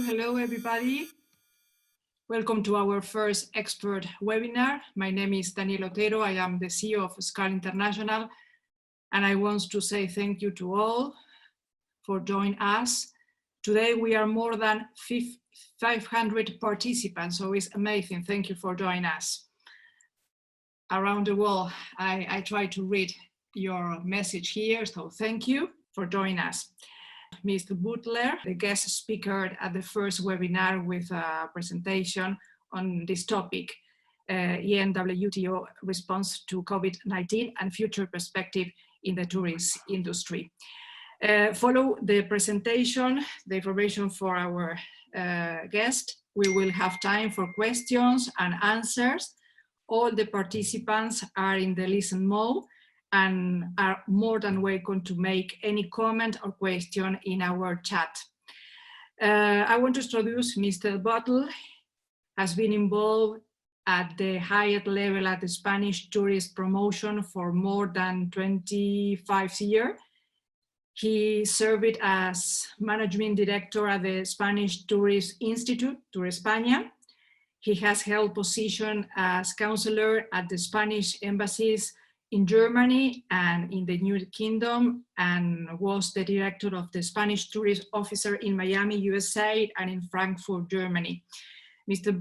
Hello everybody. Welcome to our first expert webinar. My name is Daniel Otero. I am the CEO of Skål International, and I want to say thank you to all for joining us. Today we are more than 500 participants, so it's amazing. Thank you for joining us. Around the world, I try to read your message here, so thank you for joining us. Mr. Butler, the guest speaker at the first webinar with a presentation on this topic, UNWTO response to COVID-19 and future perspective in the tourism industry. Follow the presentation, the information for our guest. We will have time for questions and answers. All the participants are in the listen mode and are more than welcome to make any comment or question in our chat. I want to introduce Mr. Butler, has been involved at the highest level at the Spanish tourist promotion for more than 25 years. He served as managing director at the Spanish Tourist Institute, Tour España. He has held position as counselor at the Spanish embassies in Germany and in the United Kingdom, and was the director of the Spanish Tourist Officer in Miami, USA, and in Frankfurt, Germany. Mr.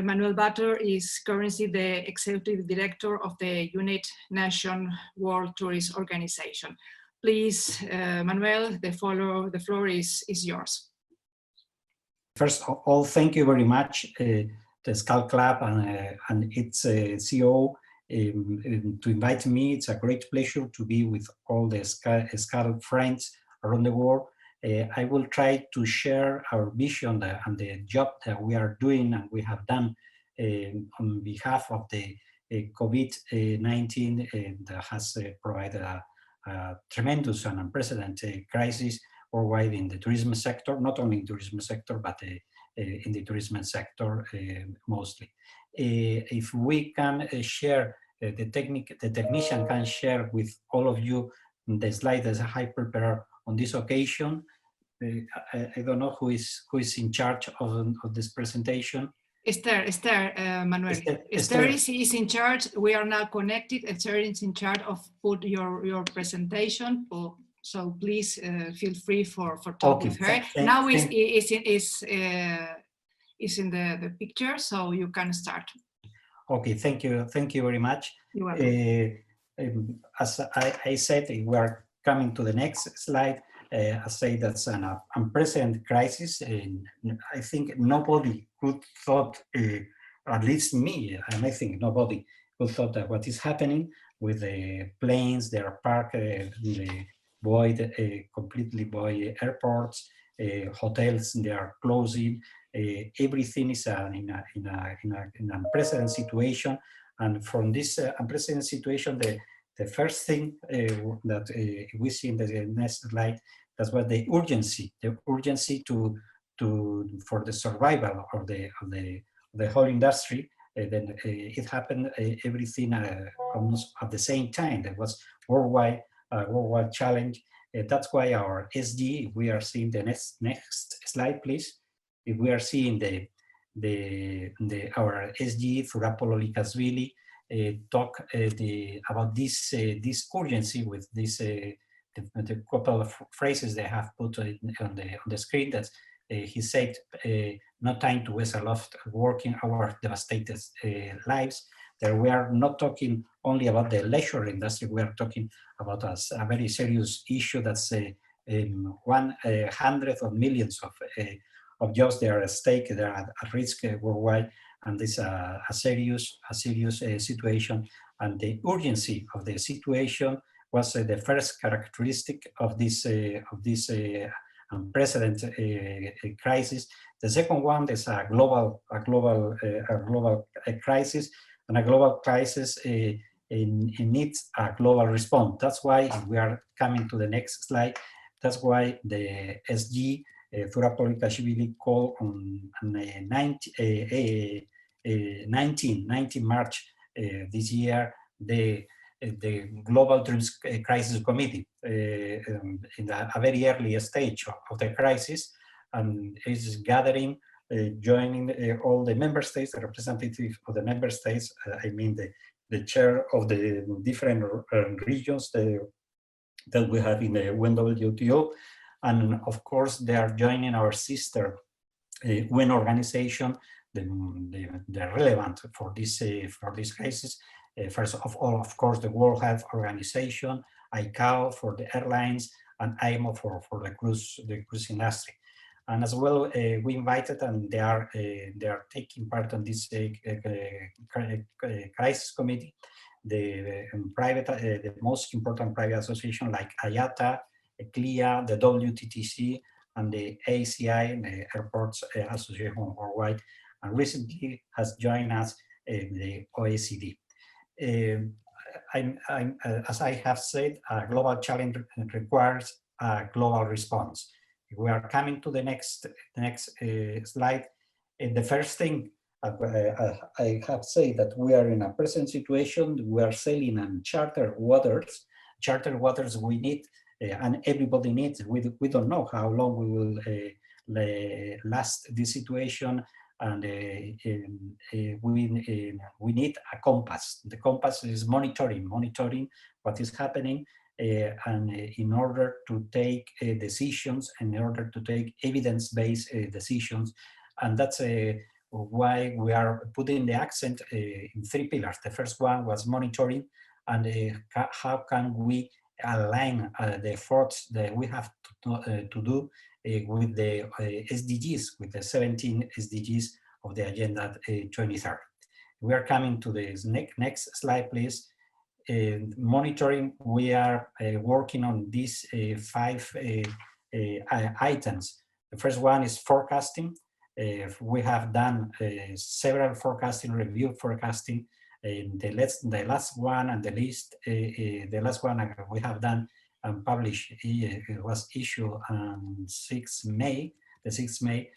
Manuel Butler is currently the executive director of the United Nations World Tourist Organization. Please, Manuel, the floor is yours. First of all, thank you very much, the Skål Club and its CEO, to invite me. It's a great pleasure to be with all the Skål friends around the world. I will try to share our vision and the job that we are doing and we have done on behalf of the COVID-19 that has provided a tremendous and unprecedented crisis worldwide in the tourism sector, not only in the tourism sector, but in the tourism sector mostly. If we can share the technician can share with all of you the slide that I prepared on this occasion. I don't know who is in charge of this presentation. Esther, Manuel. Esther is in charge. We are now connected. Esther is in charge of put your presentation. So please feel free for talking with her. Now is in the picture, so you can start. Okay, thank you very much. You're welcome. As I said, we are coming to the next slide. I say that's an unprecedented crisis, and I think nobody could thought, at least me, and I think nobody could thought that what is happening with the planes, they are parked, the void, completely void airports, hotels, they are closing. Everything is in an unprecedented situation, and from this unprecedented situation, the first thing that we see in the next slide, that's what the urgency for the survival of the whole industry. Then it happened everything almost at the same time. There was worldwide challenge. That's why our SG. We are seeing the next slide, please. If we are seeing our SG Thurapolo Likasvili talk about this urgency with this the couple of phrases they have put on the screen. That he said, "No time to waste a lot working our devastated lives." That we are not talking only about the leisure industry. We are talking about a very serious issue that's 100 of millions of jobs. They are at stake. They are at risk worldwide, and this is a serious situation. And the urgency of the situation was the first characteristic of this unprecedented crisis. The second one is a global crisis, and a global crisis needs a global response. That's why we are coming to the next slide. That's why the SG Thurapolo Likasvili called on 19 March this year the Global Crisis Committee in a very early stage of the crisis, and is gathering, joining all the member states, the representatives of the member states, I mean the chair of the different regions that we have in the UNWTO. And of course, they are joining our sister UN organization, the relevant for this crisis. First of all, of course, the World Health Organization, ICAO for the airlines, and IMO for the cruise industry. And as well, we invited, and they are taking part on this crisis committee, the most important private association like IATA, CLIA, the WTTC, and the ACI, the Airports Association Worldwide, and recently has joined us the OECD. As I have said, a global challenge requires a global response. We are coming to the next slide. The first thing I have said that we are in a present situation. We are sailing on chartered waters. Chartered waters we need, and everybody needs. We don't know how long we will last this situation, and we need a compass. The compass is monitoring what is happening, and in order to take decisions, in order to take evidence-based decisions, and that's why we are putting the accent in 3 pillars. The first one was monitoring, and how can we align the efforts that we have to do with the SDGs, with the 17 SDGs of the Agenda 2030. We are coming to this next slide, please. Monitoring, we are working on these 5 items. The first one is forecasting. We have done several review forecasting. The last one and the last one we have done and published, it was issued on 6 May, the 6th May,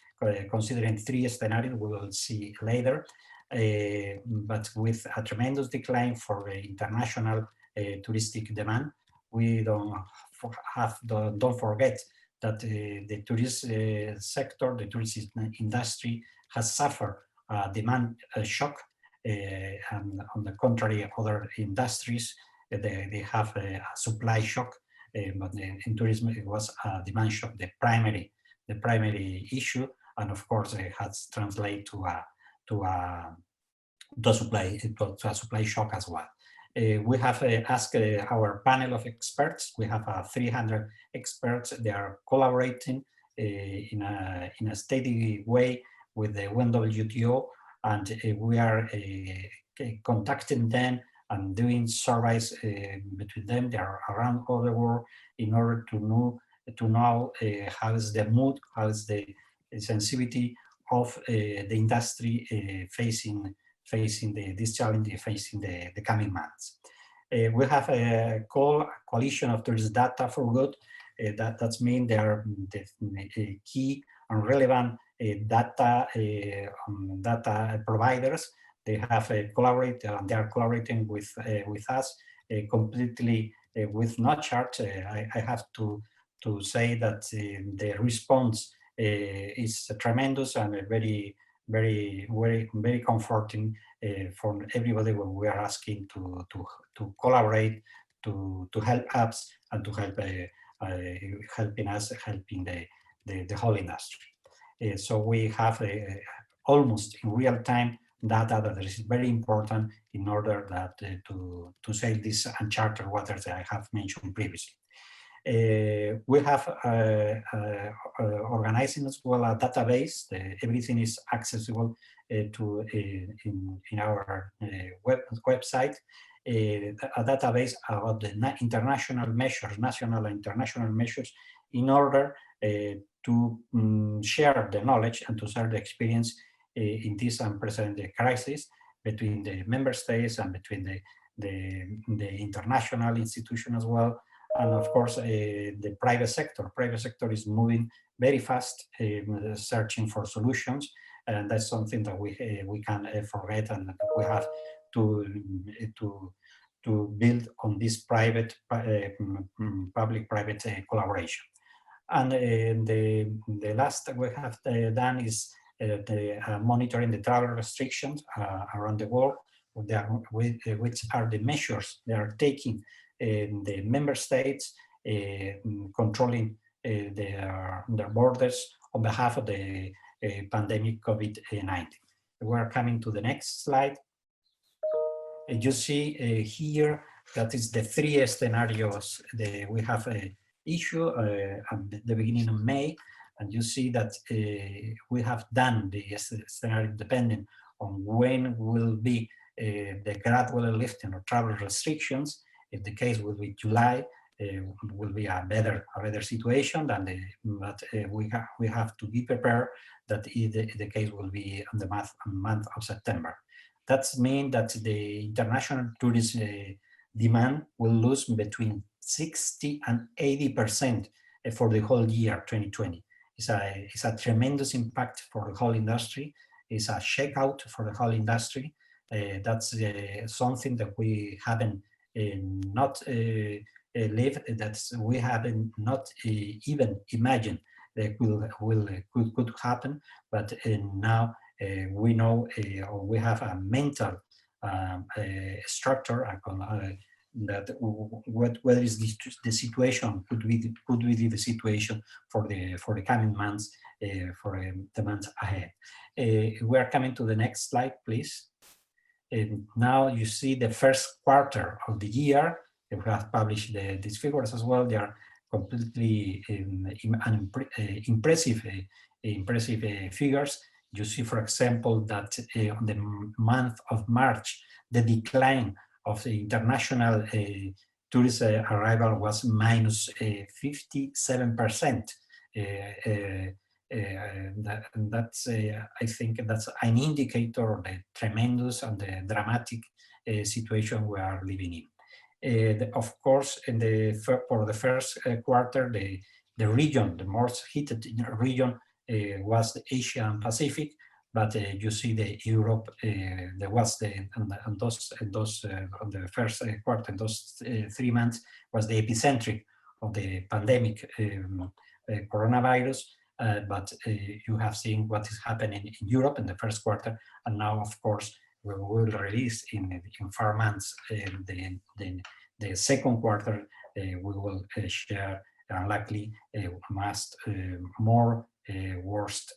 considering 3 scenarios we will see later, but with a tremendous decline for the international touristic demand. We don't forget that the tourist sector, the tourist industry has suffered a demand shock, and on the contrary, other industries, they have a supply shock, but in tourism it was a demand shock, the primary issue, and of course it has translated to a supply shock as well. We have asked our panel of experts. We have 300 experts. They are collaborating in a steady way with the UNWTO, and we are contacting them and doing surveys between them. They are around all the world in order to know how is the mood, how is the sensitivity of the industry facing this challenge, facing the coming months. We have a coalition of tourist data for good. That means they are the key and relevant data providers. They have collaborated, and they are collaborating with us completely with no charge. I have to say that the response is tremendous and very comforting for everybody when we are asking to collaborate, to help us, and to helping the whole industry. So we have almost in real time data that is very important in order that to sail these uncharted waters that I have mentioned previously. We have organizing as well a database. Everything is accessible in our website. A database about the international measures, national and international measures, in order to share the knowledge and to share the experience in this unprecedented crisis between the member states and between the international institution as well. And of course, the private sector. Private sector is moving very fast, searching for solutions, and that's something that we can't forget, and we have to build on this public-private collaboration. And the last we have done is monitoring the travel restrictions around the world, which are the measures they are taking in the member states controlling their borders on behalf of the pandemic COVID-19. We're coming to the next slide. You see here that is the three scenarios that we have issued at the beginning of May, and you see that we have done the scenario depending on when will be the gradual lifting of travel restrictions. If the case will be July, will be a better situation than but we have to be prepared that the case will be on the month of September. That means that the international tourism demand will lose between 60 and 80% for the whole year 2020. It's a tremendous impact for the whole industry. It's a checkout for the whole industry. That's something that we haven't not lived, that we haven't not even imagined that could happen, but now we know we have a mental structure that whether is the situation could be the situation for the coming months, for the months ahead. We are coming to the next slide, please. And now you see the first quarter of the year. We have published these figures as well. They are completely impressive figures. You see, for example, that on the month of March, the decline of the international tourist arrival was minus 57%. That's I think that's an indicator of the tremendous and the dramatic situation we are living in. Of course, for the first quarter, the region, the most heated region was the Asia and Pacific, but you see the Europe, there was the first quarter, those 3 months was the epicentric of the pandemic coronavirus. But you have seen what is happening in Europe in the first quarter, and now, of course, we will release in 4 months the second quarter. We will share likely more worst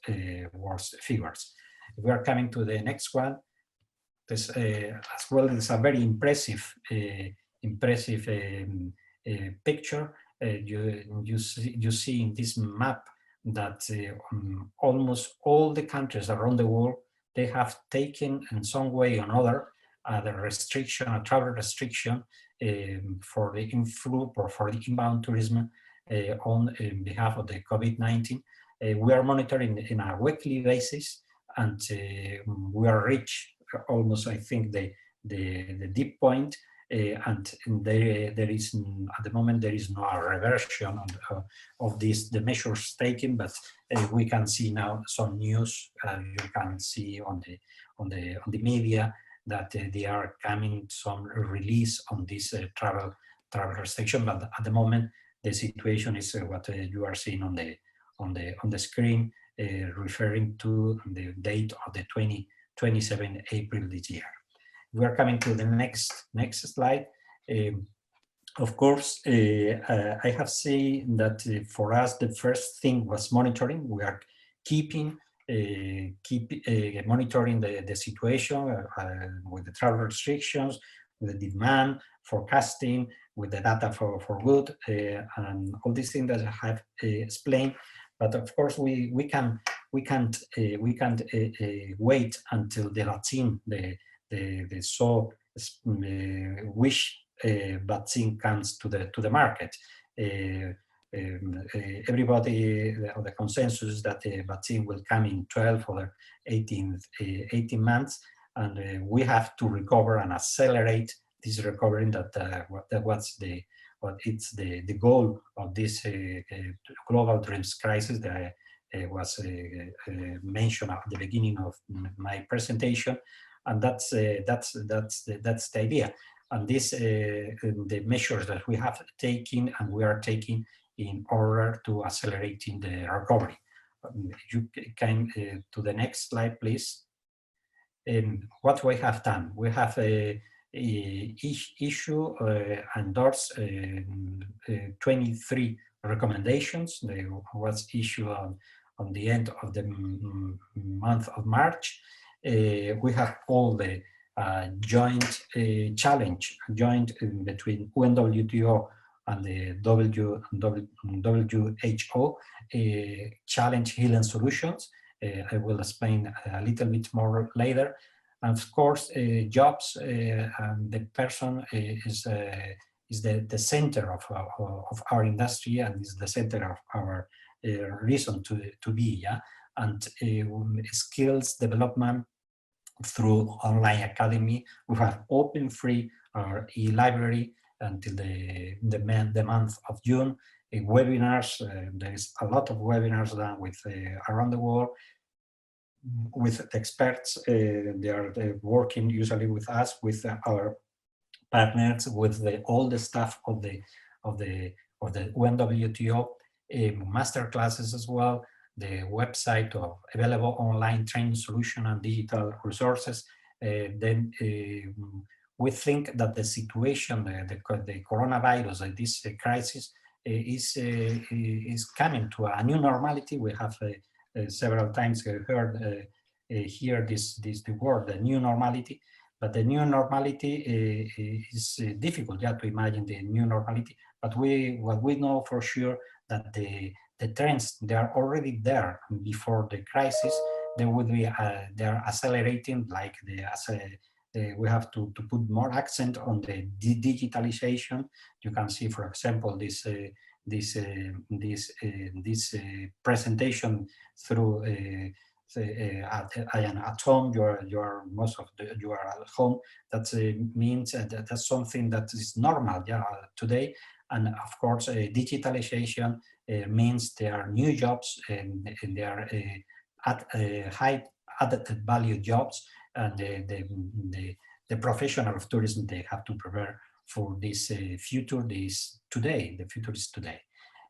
figures. We are coming to the next one. This as well is a very impressive picture. You see in this map that almost all the countries around the world, they have taken in some way or another the restriction, a travel restriction for the inflow or for the inbound tourism on behalf of the COVID-19. We are monitoring in a weekly basis, and we are reached almost, I think, the deep point. And there is, at the moment, there is no reversion of the measures taken, but we can see now some news. You can see on the media that they are coming some release on this travel restriction. But at the moment, the situation is what you are seeing on the screen, referring to the date of the 27 April this year. We are coming to the next slide. Of course, I have seen that for us, the first thing was monitoring. We are monitoring the situation with the travel restrictions, with the demand, forecasting, with the data for good, and all these things that I have explained. But of course, we can't wait until the vaccine, the so wish vaccine comes to the market. Everybody, the consensus is that the vaccine will come in 12 or 18 months, and we have to recover and accelerate this recovery. It's the goal of this global dreams crisis that was mentioned at the beginning of my presentation. And that's the idea. And this, the measures that we have taken and we are taking in order to accelerating the recovery. You can to the next slide, please. What we have done, we have endorsed 23 recommendations. They was issued on the end of the month of March. We have all the joint challenge, between UNWTO and the WHO challenge healing solutions. I will explain a little bit more later. And of course, jobs and the person is the center of our industry, and is the center of our reason to be. Yeah? And skills development through online academy. We have open free our e-library until the month of June. Webinars, there is a lot of webinars done with around the world with experts. They are working usually with us, with our partners, with all the staff of the UNWTO, master classes as well, the website of available online training solution and digital resources. Then we think that the situation, the coronavirus, this crisis is coming to a new normality. We have several times heard here the word, the new normality. But the new normality is difficult, yeah, to imagine the new normality. But what we know for sure that the trends, they are already there before the crisis. They would be they are accelerating, like we have to put more accent on the digitalization. You can see, for example, this presentation through. At home, you are at home. That means that's something that is normal, yeah, today. And of course, digitalization means there are new jobs, and there are high added value jobs, and the professional of tourism, they have to prepare for this future. Today. The future is today.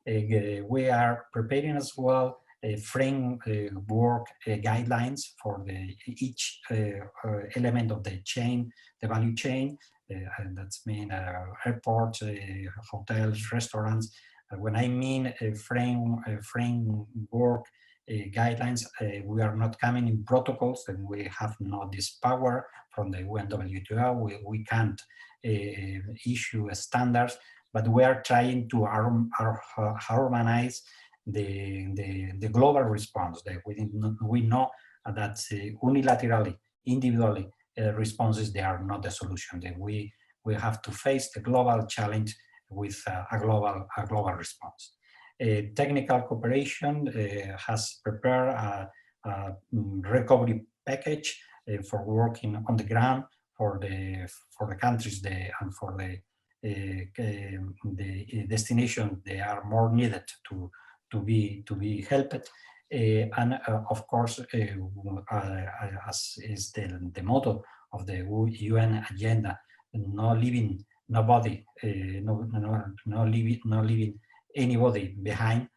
We are preparing as well framework guidelines for each element of the chain, the value chain, and that's mean airports, hotels, restaurants. When I mean framework guidelines, we are not coming in protocols, and we have not this power from the UNWTO. We can't issue standards, but we are trying to harmonize the global response. We know that unilaterally, individually, responses, they are not the solution. We have to face the global challenge with a global response. Technical cooperation has prepared a recovery package for working on the ground for the countries and for the destination they are more needed to be helped. And of course, as is the motto of the UN agenda, no leaving nobody, no leaving anybody behind.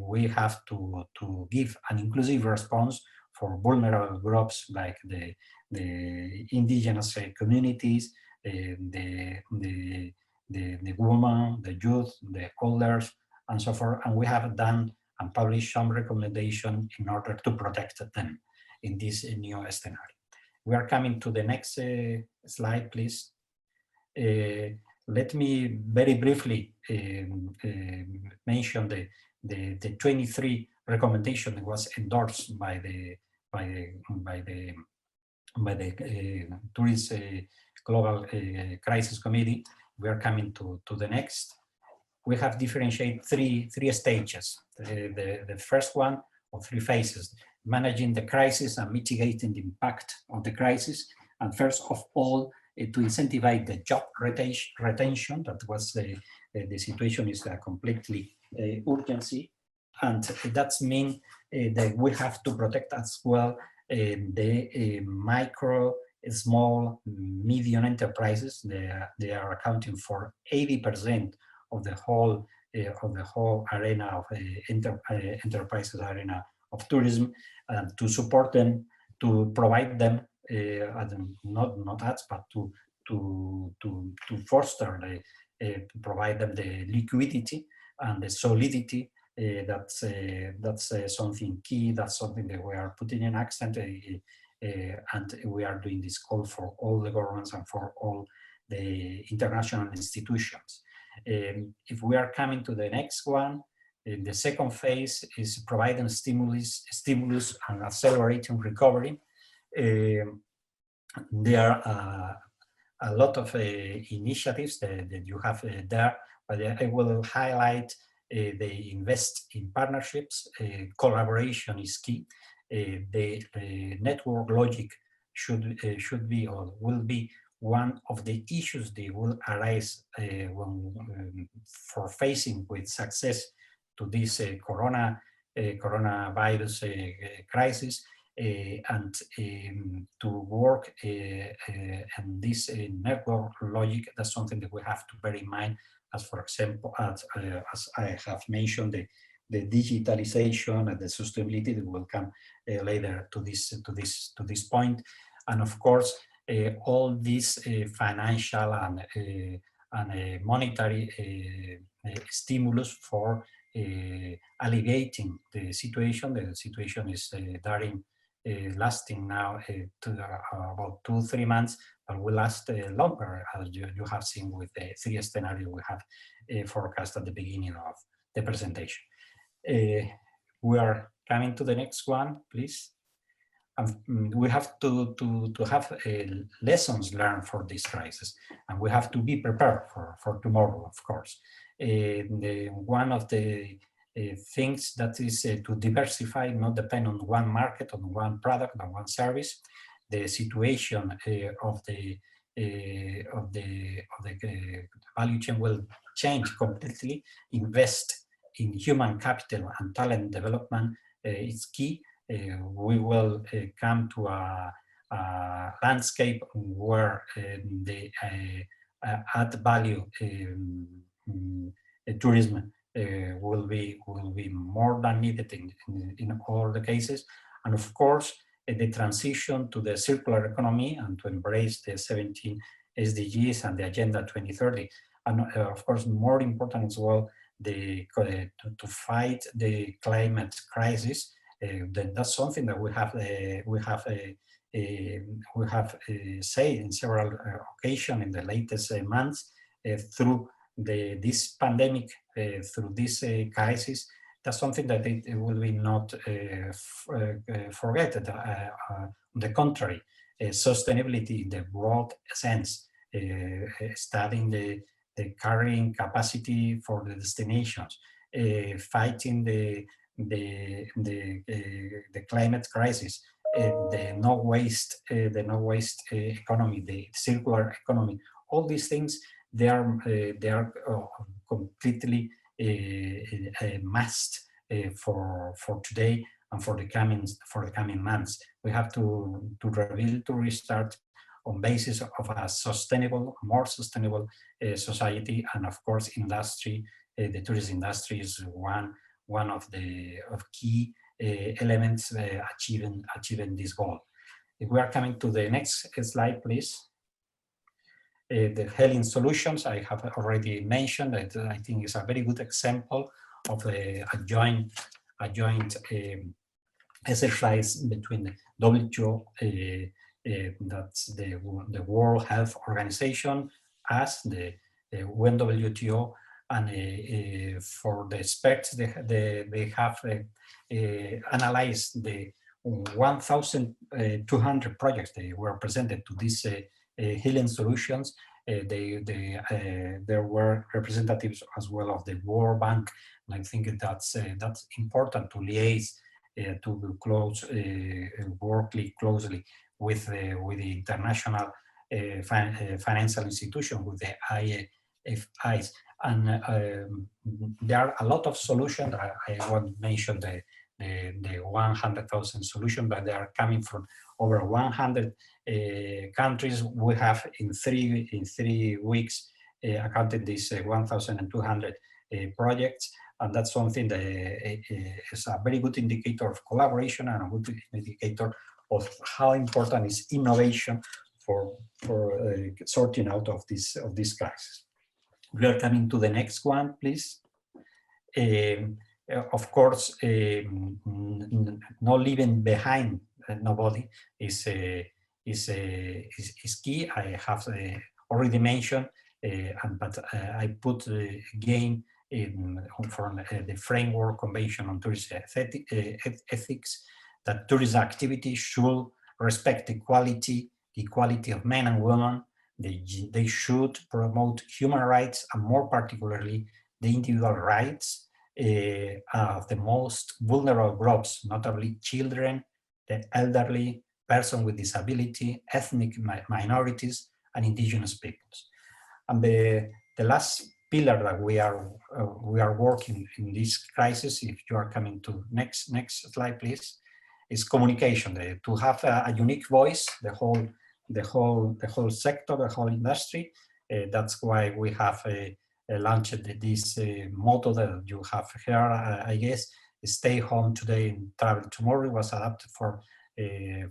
We have to give an inclusive response for vulnerable groups like the indigenous communities, the women, the youth, the elders, and so forth. And we have done and published some recommendations in order to protect them in this new scenario. We are coming to the next slide, please. Let me very briefly mention the 23 recommendation that was endorsed by the Tourist Global Crisis Committee. We are coming to the next. We have differentiated three stages. The first one of three phases: managing the crisis and mitigating the impact of the crisis. And first of all, to incentivize the job retention. That was the situation is a completely urgency, and that means that we have to protect as well the micro, small, medium enterprises. They are accounting for 80% of the whole of the whole arena of enterprises arena of tourism, to support them, to provide them not ads, but to foster provide them the liquidity and the solidity. That's something key. That's something that we are putting in accent, and we are doing this call for all the governments and for all the international institutions. If we are coming to the next one, the second phase is providing stimulus and accelerating recovery. There are a lot of initiatives that you have there, but I will highlight they invest in partnerships. Collaboration is key. The network logic should be or will be one of the issues that will arise for facing with success to this coronavirus crisis, and to work and this network logic. That's something that we have to bear in mind, as for example, as I have mentioned, the digitalization and the sustainability that will come later to this point, and of course all these financial and monetary stimulus for alleviating the situation. The situation is lasting now to about 2-3 months, but will last longer, as you have seen with the 3 scenarios we have forecast at the beginning of the presentation. We are coming to the next one, please. We have to have lessons learned for this crisis, and we have to be prepared for tomorrow, of course. One of the things that is to diversify, not depend on one market, on one product, on one service. The situation of the value chain will change completely. Invest in human capital and talent development is key. We will come to a landscape where the add value tourism will be more than needed in all the cases, and of course the transition to the circular economy and to embrace the 17 SDGs and the Agenda 2030, and of course more important as well, to fight the climate crisis. That's something that we have said in several occasions in the latest months through this pandemic, through this crisis. That's something that it will be not forgotten. On the contrary, sustainability in the broad sense, studying the carrying capacity for the destinations, fighting the climate crisis, the no waste economy, the circular economy. All these things, they are completely a must for today and for the coming months. We have to rebuild, to restart on basis of a sustainable, more sustainable society, and of course industry. The tourism industry is one of the key elements achieving this goal. If we are coming to the next slide, please. The healing solutions, I have already mentioned that I think is a very good example of a joint exercise between the WTO, that's the World Health Organization, as the UNWTO, and for the experts, they have analyzed the 1,200 projects that were presented to these healing solutions. There were representatives as well of the World Bank, and I think that's important to liaise, to work closely with the international financial institution, with the IFIs. And there are a lot of solutions. I won't mention the 100,000 solutions, but they are coming from over 100 countries. We have in three weeks accounted this 1,200 projects, and that's something that is a very good indicator of collaboration and a good indicator of how important is innovation for sorting out of this crisis. We are coming to the next one, please. Of course, not leaving behind nobody is key. I have already mentioned, but I put again from the Framework Convention on Tourist Ethics that tourist activity should respect equality of men and women. They should promote human rights, and more particularly the individual rights of the most vulnerable groups, notably children, the elderly, persons with disability, ethnic minorities, and indigenous peoples. And the last pillar that we are working in this crisis, if you are coming to next slide, please, is communication. To have a unique voice, the whole sector, the whole industry. That's why we have launched this motto that you have here, I guess, stay home today and travel tomorrow. It was adapted for a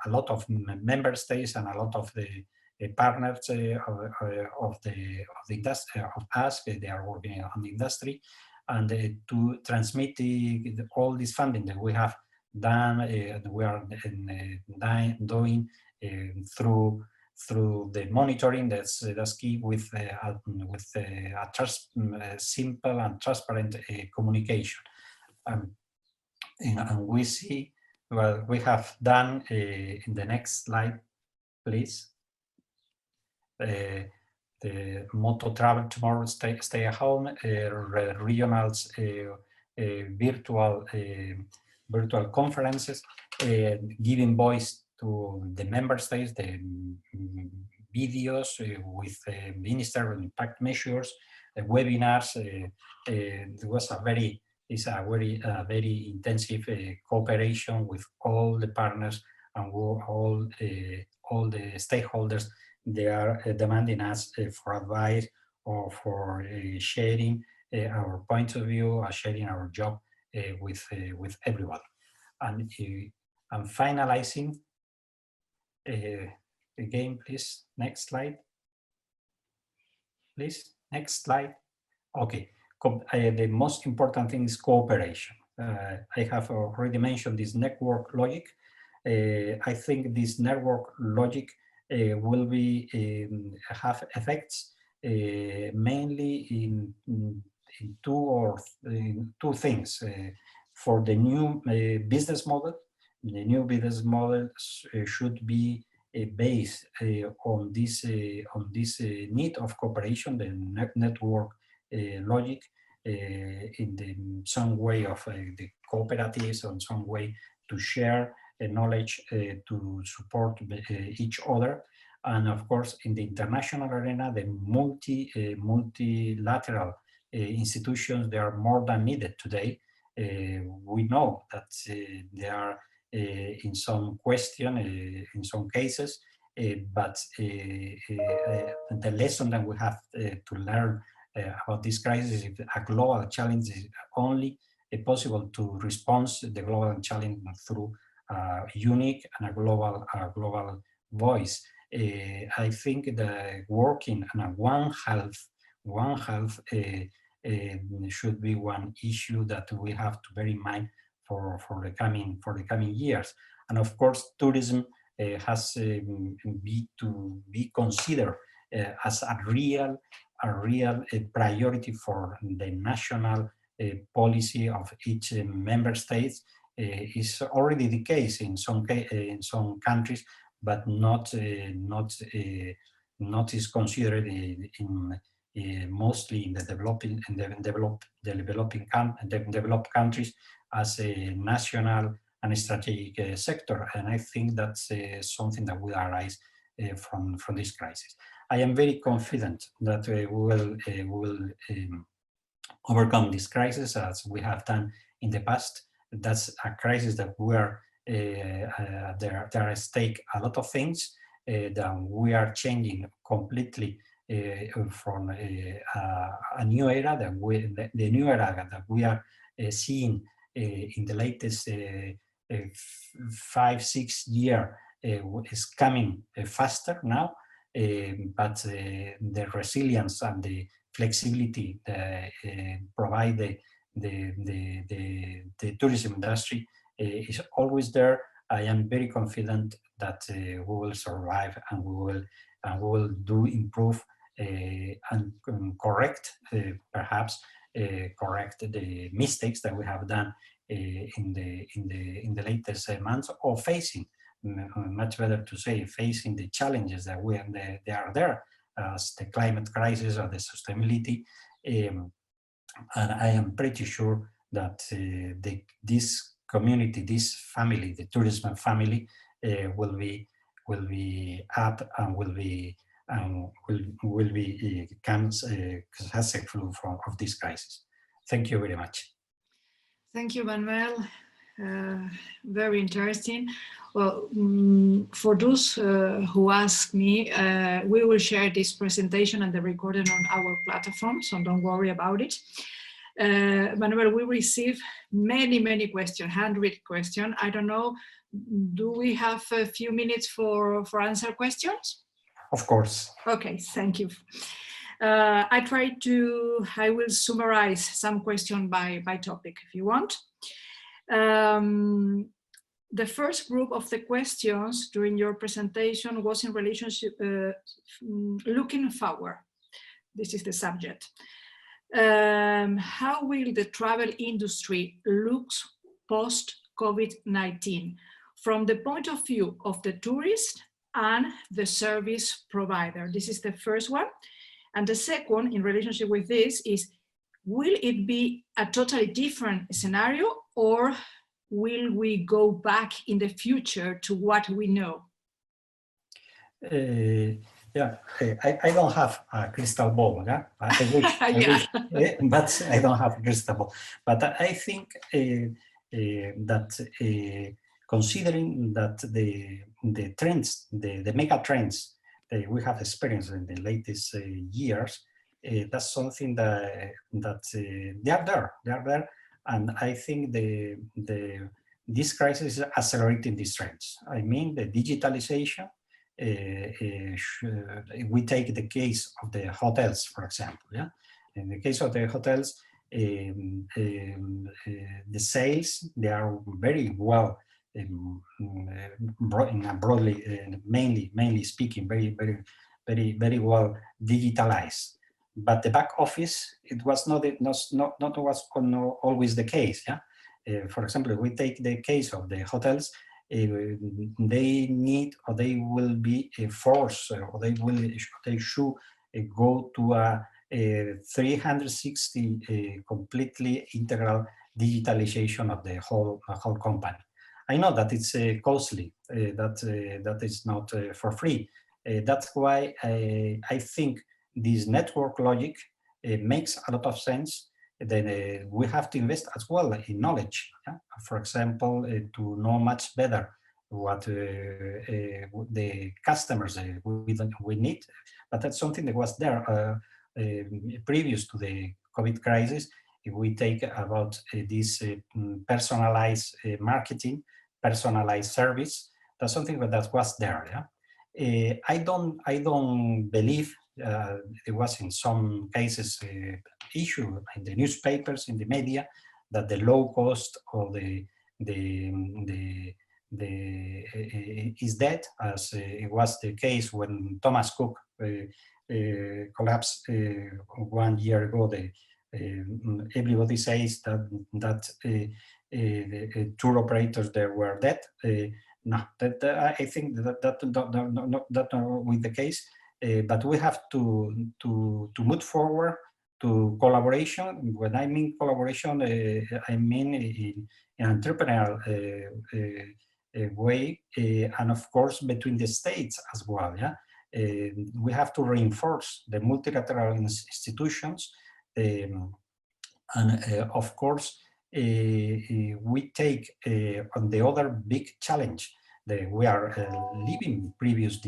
lot of member states and a lot of the partners of the industry, of us. They are working on the industry, and to transmit all this funding that we have done, we are doing through the monitoring. That's key with simple and transparent communication. And we see what we have done in the next slide, please. The motto travel tomorrow, stay at home, regionals, virtual conferences, giving voice to the member states, the videos with minister impact measures, webinars. It was a very intensive cooperation with all the partners and all the stakeholders. They are demanding us for advice or for sharing our point of view, sharing our job with everyone. And finalizing, again, please, next slide. Please, next slide. Okay, the most important thing is cooperation. I have already mentioned this network logic. I think this network logic will have effects mainly in two things. For the new business model, the new business model should be based on this need of cooperation, the network logic, in some way of the cooperatives, in some way to share knowledge to support each other. And of course, in the international arena, the multilateral institutions, they are more than needed today. We know that they are in some question, in some cases, but the lesson that we have to learn about this crisis is a global challenge is only possible to respond to the global challenge through unique and a global voice. I think that working on one health should be one issue that we have to bear in mind for the coming years. And of course, tourism has to be considered as a real priority for the national policy of each member state. Is already the case in some countries, but not is considered mostly in the developed countries as a national and strategic sector. And I think that's something that will arise from this crisis. I am very confident that we will overcome this crisis as we have done in the past. That's a crisis that there are at stake a lot of things, that we are changing completely from a new era that the new era that we are seeing in the latest 5-6 years is coming faster now, but the resilience and the flexibility that provide the tourism industry is always there. I am very confident that we will survive, and we will do improve and correct, perhaps correct the mistakes that we have done in the latest months, or facing, much better to say, facing the challenges that they are there, as the climate crisis or the sustainability. And I am pretty sure that this community, this family, the tourism family, will be up and will be comes successful of this crisis. Thank you very much. Thank you, Manuel. Very interesting. Well, for those who ask me, we will share this presentation and the recording on our platform, so don't worry about it. Manuel, we receive many questions, 100 questions. I don't know, do we have a few minutes for answer questions? Of course. Okay, thank you. I will summarize some questions by topic if you want. The first group of the questions during your presentation was in relationship, looking forward. This is the subject. How will the travel industry look post-COVID-19 from the point of view of the tourist and the service provider? This is the first one. And the second, in relationship with this, is will it be a totally different scenario, or will we go back in the future to what we know? Yeah, I don't have a crystal ball, yeah? I wish, but I don't have a crystal ball. But I think that considering that the trends, the mega trends that we have experienced in the latest years, that's something that they are there, and I think this crisis is accelerating these trends. I mean, the digitalization. We take the case of the hotels, for example. Yeah, in the case of the hotels, the sales, they are very well, broadly, mainly speaking, very well digitalized. But the back office, it was not always the case. Yeah, for example, if we take the case of the hotels. They need, or they will be forced, or they should go to a 360 completely integral digitalization of the whole company. I know that it's costly, that is not for free. That's why I think this network logic makes a lot of sense. Then we have to invest as well in knowledge. Yeah? For example, to know much better what the customers we need. But that's something that was there previous to the COVID crisis. If we take about this personalized marketing, personalized service, that's something that was there. Yeah? I don't believe it was in some cases issue in the newspapers, in the media, that the low cost of the is dead, as it was the case when Thomas Cook collapsed 1 year ago. Everybody says that tour operators there were dead. No, I think that with the case. But we have to move forward to collaboration. When I mean collaboration, I mean in entrepreneurial way, and of course between the states as well. Yeah, we have to reinforce the multilateral institutions, and of course we take on the other big challenge that we are living previous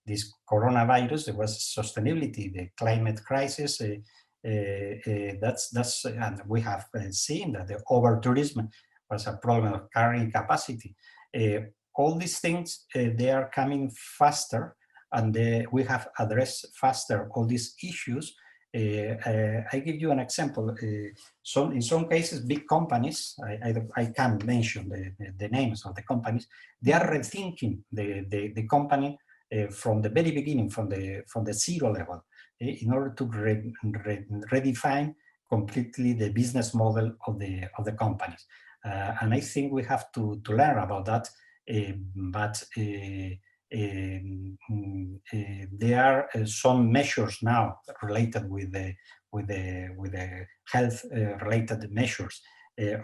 this coronavirus, there was sustainability, the climate crisis. And we have seen that the over tourism was a problem of carrying capacity. All these things, they are coming faster, and we have addressed faster all these issues. I give you an example. In some cases, big companies, I can't mention the names of the companies, they are rethinking the company from the very beginning, from the zero level, in order to redefine completely the business model of the companies. And I think we have to learn about that. But there are some measures now related with the health related measures.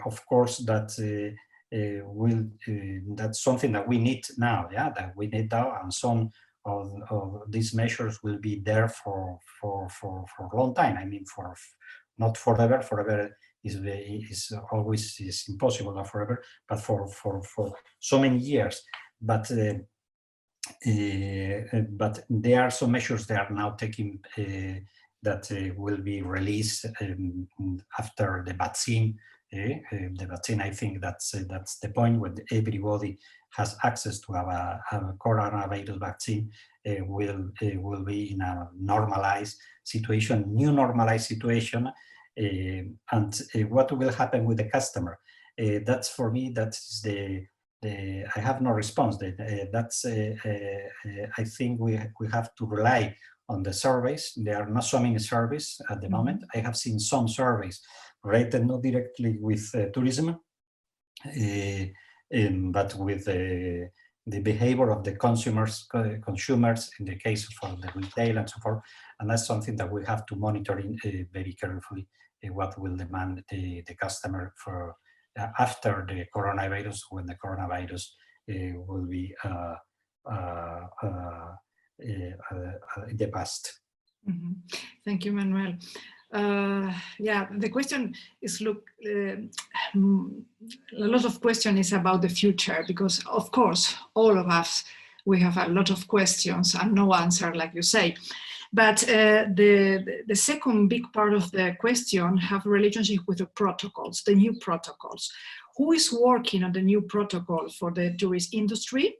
Of course, that's something that we need now. Yeah, that we need now, and some of these measures will be there for a long time. I mean, not forever. Forever is always impossible, not forever, but for so many years. But there are some measures that are now taking that will be released after the vaccine. The vaccine, I think that's the point, when everybody has access to have a coronavirus vaccine. Will be in a normalized situation, new normalized situation. And what will happen with the customer? That's, for me, that's I have no response. That's I think we have to rely on the surveys. There are not so many surveys at the moment. I have seen some surveys related not directly with tourism, but with the behavior of the consumers in the case of the retail and so forth. And that's something that we have to monitor very carefully. What will demand the customer for after the coronavirus, when the coronavirus will be in the past. Mm-hmm. Thank you, Manuel. Yeah, the question is, look, a lot of question is about the future, because of course, all of us, we have a lot of questions and no answer, like you say. But the second big part of the question have a relationship with the protocols, the new protocols. Who is working on the new protocol for the tourist industry?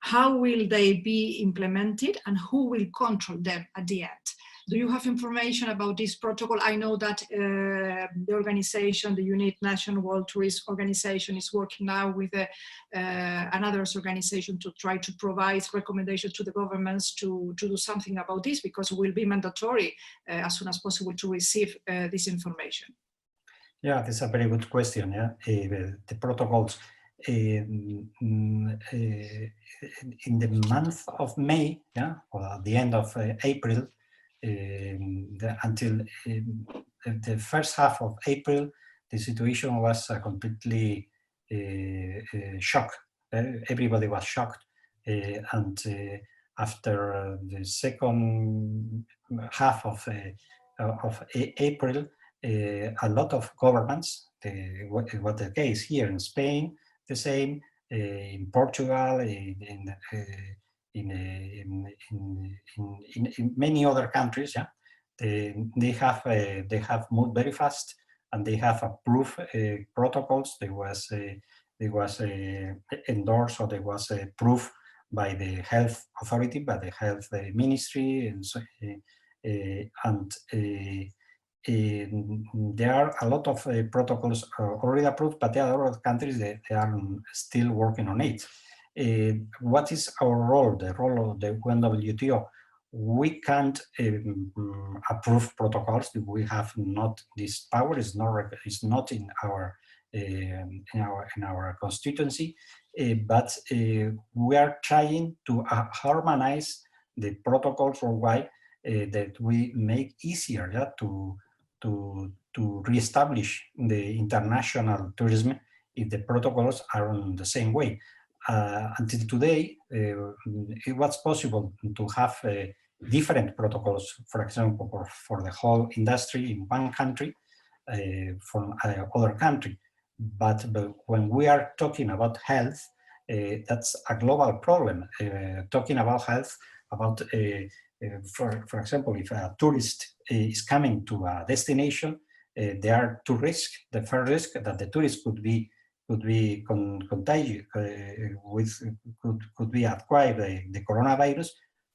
How will they be implemented, and who will control them at the end? Do you have information about this protocol? I know that the organization, the United Nations World Tourist Organization, is working now with another organization to try to provide recommendations to the governments to do something about this, because it will be mandatory as soon as possible to receive this information. Yeah, that's a very good question. Yeah, the protocols. In the month of May, yeah, or at the end of April, until the first half of April, the situation was completely shocked. Everybody was shocked, and after the second half of April, a lot of governments, what the case here in Spain, the same, in Portugal, in many other countries, yeah, they have moved very fast, and they have approved protocols. They was endorsed, or they was approved by the health authority, by the health ministry, and so, there are a lot of protocols already approved, but there are other countries that they are still working on it. What is our role, the role of the UNWTO? We can't approve protocols. We have not this power. It's not in our constituency. But we are trying to harmonize the protocols worldwide that we make easier, yeah, to reestablish the international tourism if the protocols are in the same way. Until today, it was possible to have different protocols, for example, for the whole industry in one country from other country. But when we are talking about health, That's a global problem. Talking about health, about for example, if a tourist is coming to a destination, there are two risks. The first risk that the tourist could be contagious with could be acquired the coronavirus,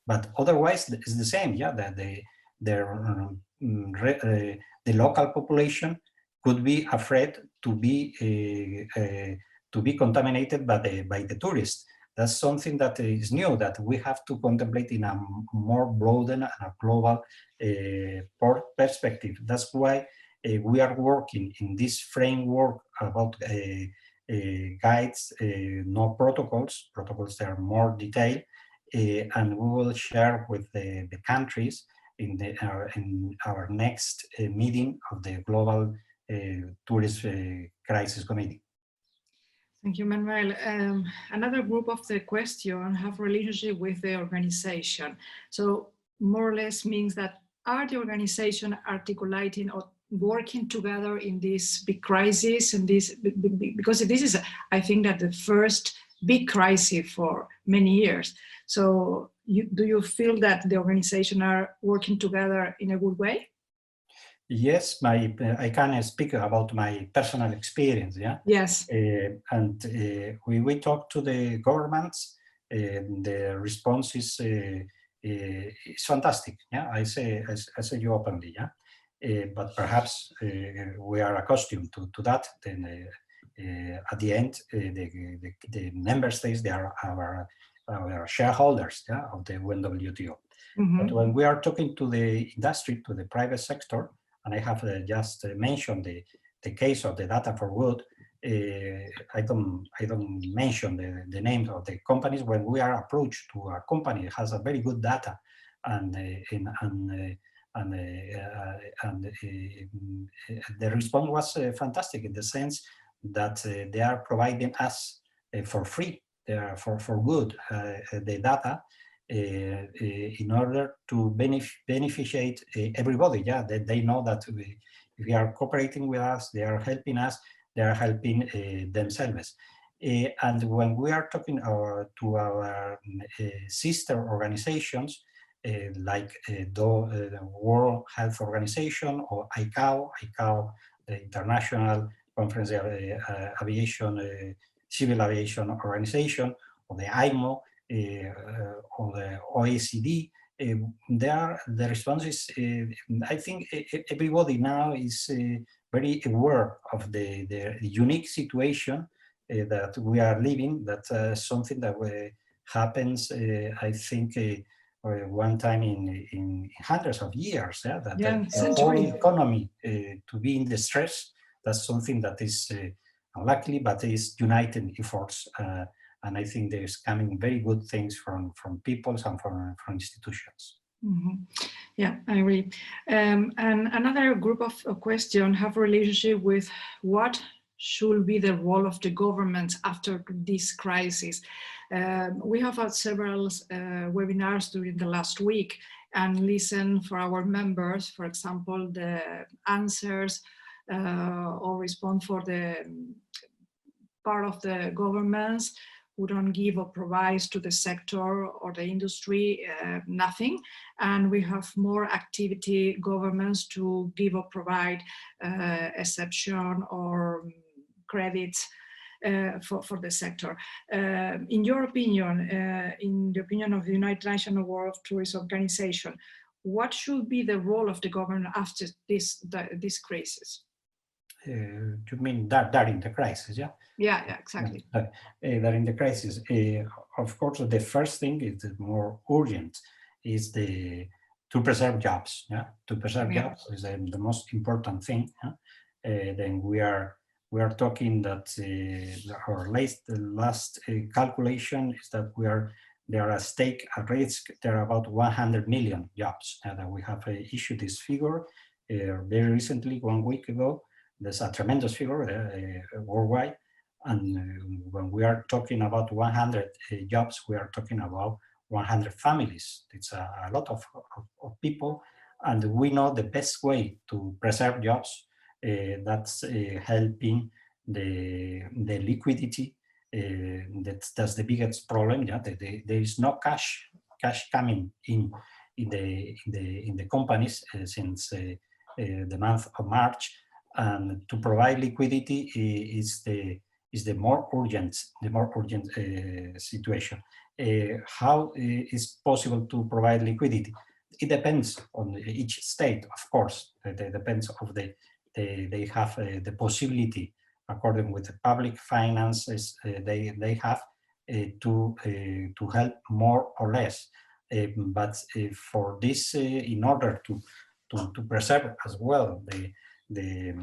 but otherwise it's the same. Yeah, that the local population could be afraid to be contaminated by the tourists. That's something that is new, that we have to contemplate in a more broad and a global perspective. That's why we are working in this framework about guides, no protocols. Protocols that are more detailed, and we will share with the countries in our next meeting of the Global Tourist Crisis Committee. Thank you, Manuel. Another group of the question have relationship with the organization. So more or less means that are the organization articulating or working together in this big crisis, and this, because this is, I think, that the first big crisis for many years. So do you feel that the organization are working together in a good way? Yes, I can speak about my personal experience. Yeah. Yes. And we talk to the governments. The response is fantastic. Yeah, I say you openly. Yeah, but perhaps we are accustomed to that. Then at the end, the member states, they are our shareholders, yeah, of the UNWTO. Mm-hmm. But when we are talking to the industry, to the private sector, and I have just mentioned the case of the data for wood. I don't mention the names of the companies. When we are approached to a company that has a very good data, and the response was fantastic, in the sense that they are providing us for free, for good, the data. In order to beneficiate everybody. Yeah, that they know that if they are cooperating with us, they are helping us, they are helping themselves. And when we are talking to our sister organizations, like the World Health Organization, or ICAO, the International Conference of Aviation, Civil Aviation Organization, or the IMO, or the OECD, the response is, I think everybody now is very aware of the unique situation that we are living. That's something that happens, I think, one time in hundreds of years. Yeah, that the whole economy to be in distress. That's something that is unlikely, but is united efforts. And I think there's coming very good things from people and from institutions. Mm-hmm. Yeah, I agree. And another group of questions have a relationship with what should be the role of the government after this crisis. We have had several webinars during the last week and listen for our members, for example, the answers or respond for the part of the governments who don't give or provide to the sector or the industry nothing. And we have more activity governments to give or provide exception or credits for the sector. In your opinion, in the opinion of the United Nations World Tourism Organization, what should be the role of the government after this crisis? You mean that in the crisis, yeah? Yeah, exactly. That in the crisis, of course, the first thing is the more urgent is to preserve jobs. Yeah, to preserve jobs is the most important thing. Then we are talking that our last calculation is that there are at stake, at risk. There are about 100 million jobs that we have issued this figure very recently, 1 week ago. There's a tremendous figure worldwide. And when we are talking about 100 jobs, we are talking about 100 families. It's a lot of people. And we know the best way to preserve jobs, that's helping the liquidity That's the biggest problem. Yeah, there is no cash coming in the companies since the month of March, and to provide liquidity is the more urgent situation. How is possible to provide liquidity? It depends on each state, of course. It depends of they have the possibility, according with the public finances they have, to help more or less. But for this, in order to preserve as well the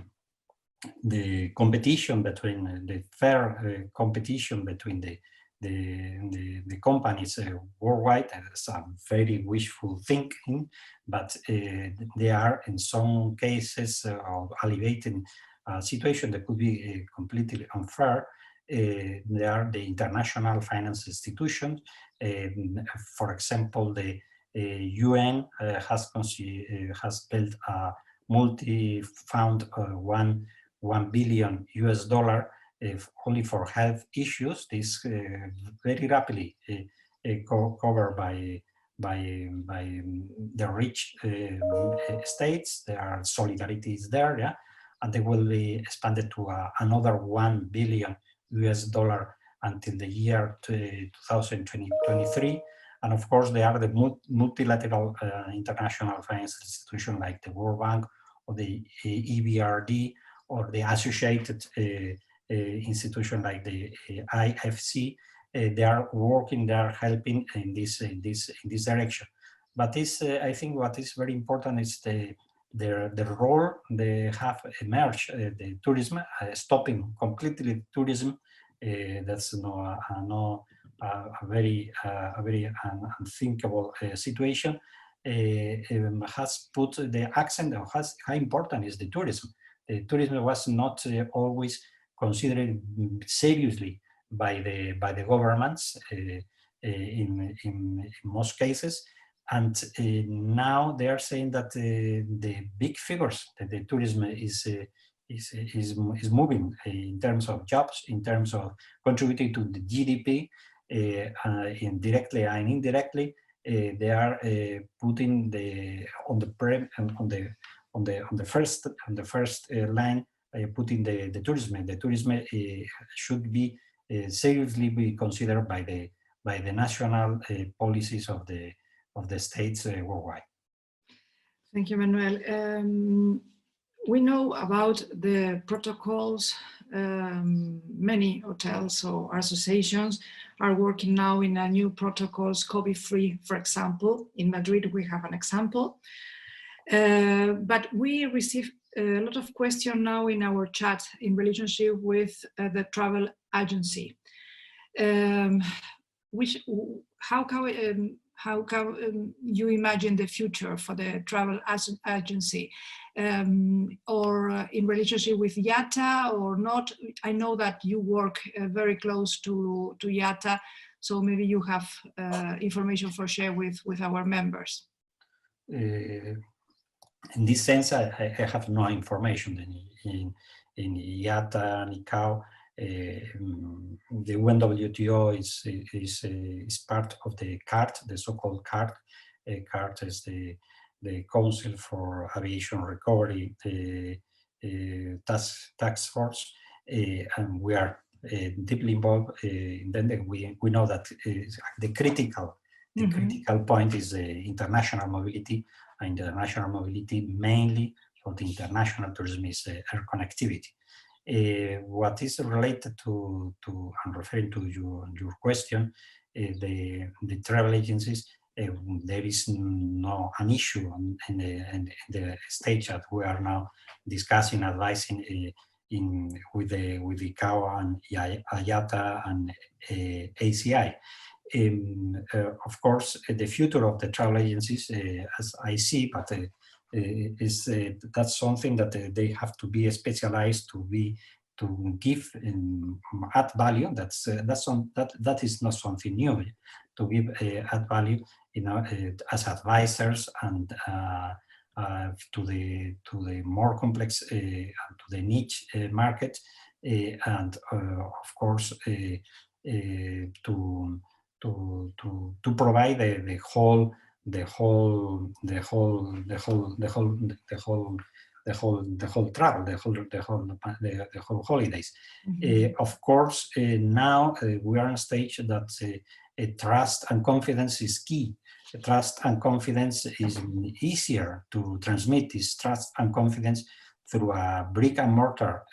competition between the fair competition between the companies worldwide, is a very wishful thinking, but they are in some cases of alleviating a situation that could be completely unfair. There are the international finance institutions. For example, the UN has built a multi-fund $1 billion only for health issues. This very rapidly covered by the rich states. There are solidarities there, yeah, and they will be expanded to another $1 billion until the year 2023. And of course, there are the multilateral international finance institutions like the World Bank or the EBRD, or the associated institution like the IFC. They are working, they are helping in this direction. But this, I think, what is very important is the role they have emerged. The tourism, stopping completely tourism. That's a very unthinkable situation. Has put the accent on how important is the tourism. The tourism was not always considered seriously by the governments in most cases, and now they are saying that the big figures that the tourism is moving in terms of jobs, in terms of contributing to the GDP, indirectly and indirectly. They are putting on the first line, putting the tourism. The tourism should be seriously be considered by the national policies of the states worldwide. Thank you, Manuel. We know about the protocols. Many hotels or associations are working now in a new protocols, COVID-free, for example. In Madrid, we have an example. But we receive a lot of questions now in our chat in relationship with the travel agency. How can you imagine the future for the travel agency, or in relationship with IATA or not? I know that you work very close to IATA, so maybe you have information for share with our members. In this sense, I have no information in IATA and ICAO. The UNWTO is part of the CART, the so-called CART. CART is the Council for Aviation Recovery task force, and we are deeply involved. Then we know that the critical point is international mobility, and international mobility mainly for the international tourism is air connectivity. What is related to I'm referring to your question, the travel agencies, there is no an issue in the stage that we are now discussing, advising with the ICAO and IATA and ACI. Of course, the future of the travel agencies, as I see, but is that's something that they have to be specialized to give add value. That is not something new. To give add value, as advisors and to the more complex to the niche market. and of course to provide the whole travel, the whole holidays. Mm-hmm. Of course, now we are in a stage that trust and confidence is key. Trust and confidence is easier to transmit. This trust and confidence through a brick and mortar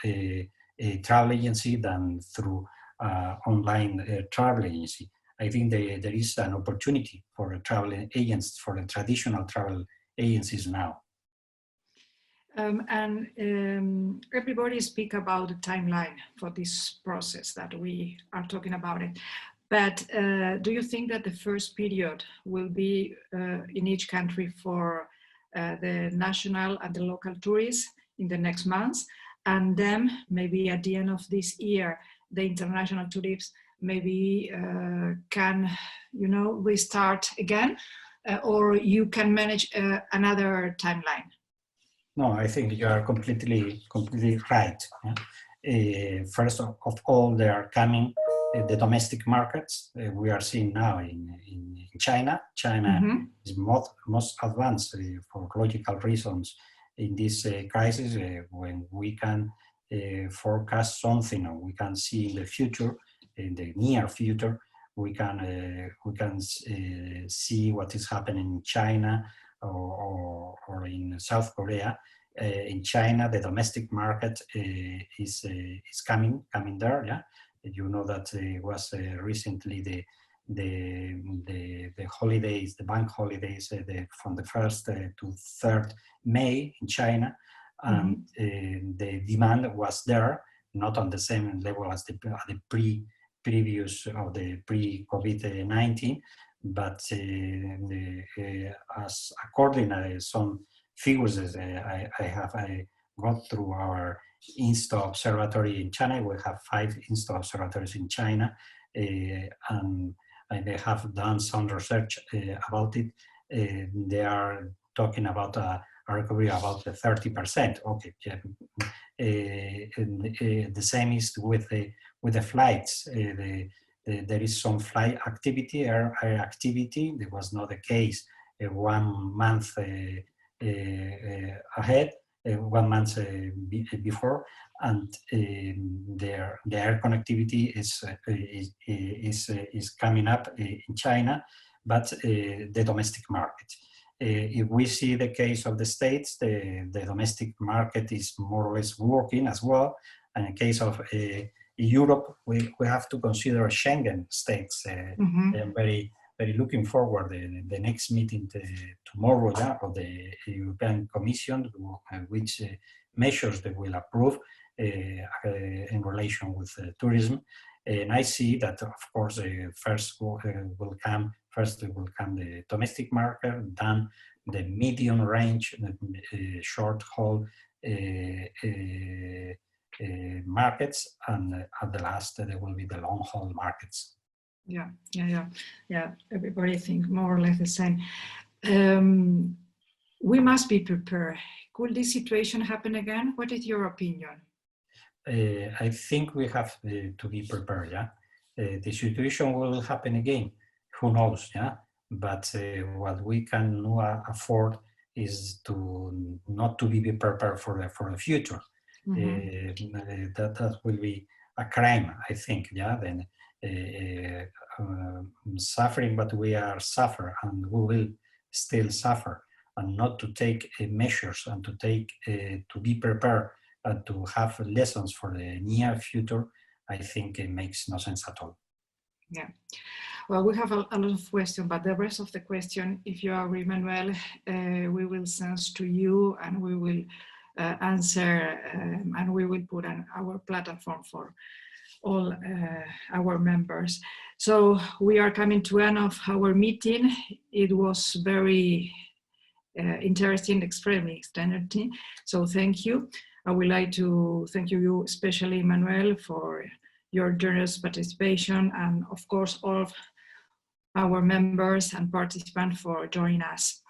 travel agency than through online travel agency. I think there is an opportunity for travel agents, for the traditional travel agencies now. Everybody speak about the timeline for this process that we are talking about it. But do you think that the first period will be in each country for the national and the local tourists in the next months? And then maybe at the end of this year, the international tourists maybe can, restart again, or you can manage another timeline? No, I think you are completely right. First of all, they are coming the domestic markets. We are seeing now in China. China Mm-hmm. is most advanced for logical reasons in this crisis. When we can forecast something, or we can see in the future, in the near future, we can see what is happening in China or in South Korea. In China, the domestic market is coming there. Yeah, you know that it was recently the holidays, the bank holidays, from the 1st to 3rd May in China, and the demand was there, not on the same level as the previous of the pre-COVID-19, but as according to some figures I got through our Insta observatory in China. We have 5 Insta observatories in China, and they have done some research about it. They are talking about a recovery about the 30%. Okay, the same is with the flights. There is some flight activity, air activity. There was not the case 1 month ahead, 1 month before, and the air connectivity is coming up in China, but the domestic market. If we see the case of the States, the domestic market is more or less working as well. And in case of Europe, we have to consider Schengen states. I'm very looking forward the next meeting tomorrow of the European Commission, which measures they will approve in relation with tourism. And I see that, of course, first will come the domestic market, then the medium range, short haul markets, and at the last there will be the long haul markets. Yeah. Everybody think more or less the same. We must be prepared. Could this situation happen again? What is your opinion? I think we have to be prepared. Yeah, the situation will happen again. Who knows? Yeah, but what we can afford is to not to be prepared for the future. That will be a crime, I think. Yeah, then suffering, but we are suffer, and we will still suffer, and not to take measures and to take to be prepared and to have lessons for the near future, I think it makes no sense at all. Yeah. Well, we have a lot of questions, but the rest of the question, if you agree, Manuel, we will send to you, and we will answer, and we will put on our platform for all our members. So we are coming to end of our meeting. It was very interesting, extremely interesting. So thank you. I would like to thank you, especially Manuel, for your generous participation, and of course all of our members and participants for joining us.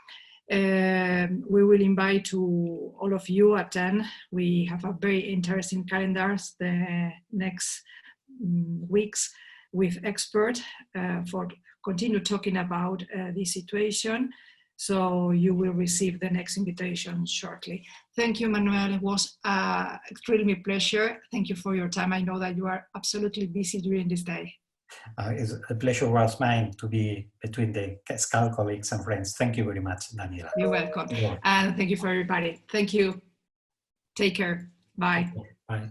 We will invite to all of you attend. We have a very interesting calendars the next weeks with experts for continue talking about this situation. So you will receive the next invitation shortly. Thank you, Manuel. It was extremely pleasure. Thank you for your time. I know that you are absolutely busy during this day. It's a pleasure was mine to be between the Skål colleagues and friends. Thank you very much, Daniela. You're welcome. And thank you for everybody. Thank you. Take care. Bye. Bye.